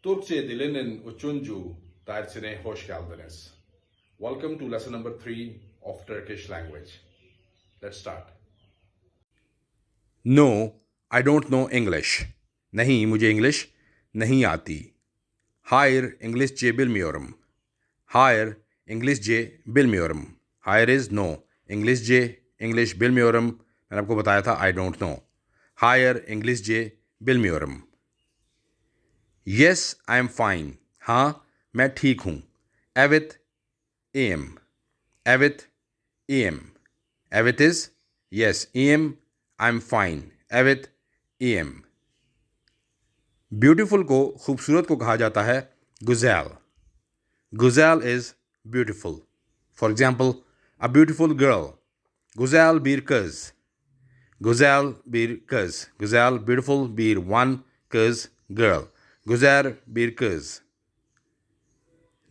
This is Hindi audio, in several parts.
Türkçe dilinin üçüncü dersine hoş geldiniz. Welcome to lesson number 3 of Turkish language. Let's start. No, I don't know English. नहीं, मुझे इंग्लिश नहीं आती. Hayır, İngilizce bilmiyorum. Hayır, İngilizce bilmiyorum. Hayır is no. İngilizce, English bilmiyorum. मैंने आपको बताया था I don't know. Hayır, İngilizce bilmiyorum. Yes, I am fine. हाँ, मैं ठीक हूँ. Evet, am. Evet, am. Evet is yes, am. I'm fine. Evet, am. Beautiful को खूबसूरत को कहा जाता है गुज़ैल. गुज़ैल is beautiful. For example, a beautiful girl. गुज़ैल bir kız. Güzel bir kız. Güzel, beautiful, bir one, kız, girl. गुज़ैल bir kız.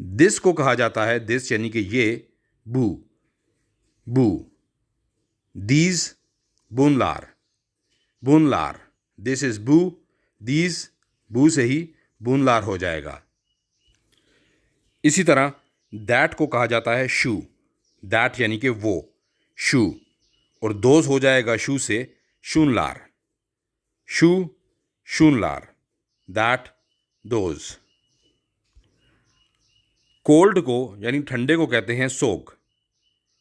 This को कहा जाता है दिस यानी कि ये बू. बू. These, bunlar. bunlar. This is bu. These, बू से ही bunlar हो जाएगा. इसी तरह दैट को कहा जाता है शू. दैट यानी कि वो, शू. और दोज हो जाएगा शू से शूनलार. शू, शूनलार. That, those. कोल्ड को यानी ठंडे को कहते हैं सोग.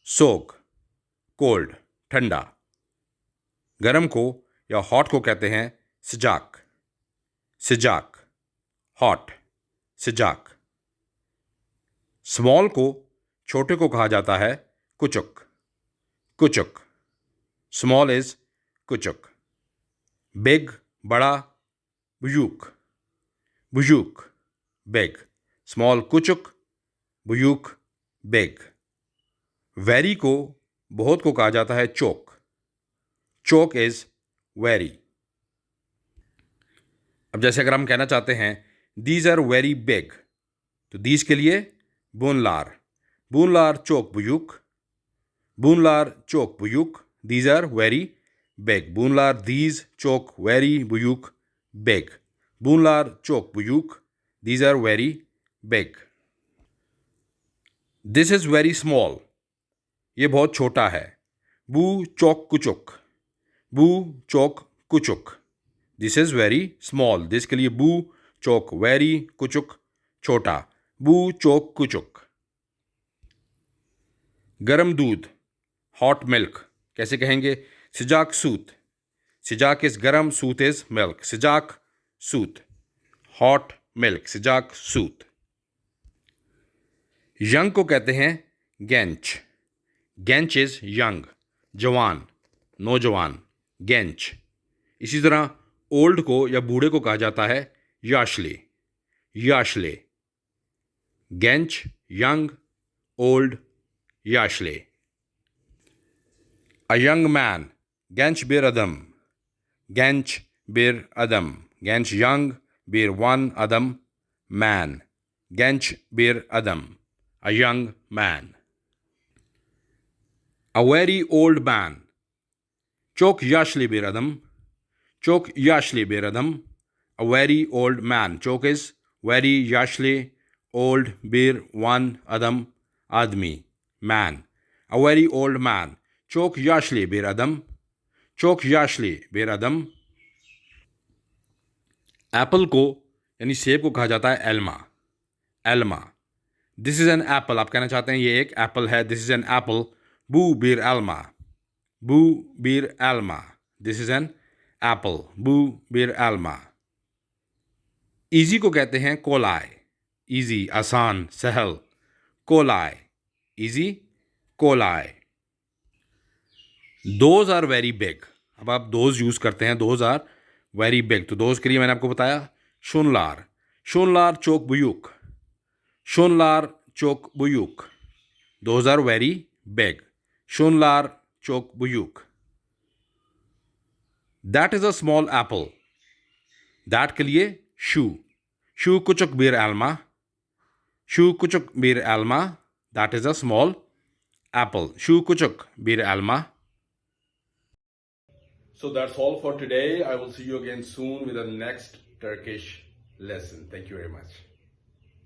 सोग, कोल्ड, ठंडा. गरम को या हॉट को कहते हैं सिजाक. सिजाक, हॉट, सिजाक. स्मॉल को, छोटे को कहा जाता है कुचुक. कुचुक. स्मॉल इज कुचुक. बिग, बड़ा, बुयूक. बुयूक, बिग. स्मॉल कुचुक, बुयूक, बिग. वेरी को, बहुत को कहा जाता है चोक. चोक इज वेरी. अब जैसे अगर हम कहना चाहते हैं दीज आर वेरी बिग, तो दीज के लिए bunlar. Bunlar çok büyük. Bunlar çok büyük. These are very big. Bunlar, these, çok, very, büyük, big. Bunlar çok büyük. These are very big. This is very small. ये बहुत छोटा है. Bu çok küçük. Bu çok küçük. This is very small. This के लिए bu çok, very, küçük, छोटा. Bu çok küçük. गरम दूध, हॉट मिल्क. कैसे कहेंगे? सिजाक सूत. सिजाक इज गरम, सूत इज मिल्क. सिजाक सूत, हॉट मिल्क. सिजाक सूत. यंग को कहते हैं गेंच. गेंच इज यंग, जवान, नौजवान. गेंच. इसी तरह ओल्ड को या बूढ़े को कहा जाता है याशले. याशले. गेंच, young, old, yaşlı. A young man, genç bir adam. Genç bir adam. Genç, young, bir one, adam, man. Genç bir adam. A young man. A very old man. Çok yaşlı bir adam. Çok yaşlı bir adam. A very old man. Çok is very yaşlı, old, bir one, adam, admi. Man. A very old man. Çok yaşlı bir adam. Çok yaşlı bir adam. Apple को यानी सेब को कहा जाता है एल्मा. एल्मा. This is an apple. आप कहना चाहते हैं ये एक एप्पल है. This is an apple. बू बीर एल्मा. बू बीर एल्मा. This is an apple. बू बीर एल्मा. इजी को कहते हैं कोलाई. इजी, आसान, सहल. कोलाई. इजी, कोलाई. Those are very big. अब आप दोज यूज करते हैं. Those are very big. तो दोज के लिए मैंने आपको बताया शोनलार. शोनलार चोक बुयुक. शोनलार चोक बुयुक. Those are very big. शोनलार चोक बुयुक. That is a small apple. That के लिए शू. शू कुचुक बीर एल्मा. शू कुचुक बीर एल्मा. That is a small apple. Şu küçük bir elma. So that's all for today. I will see you again soon with the next Turkish lesson. Thank you very much.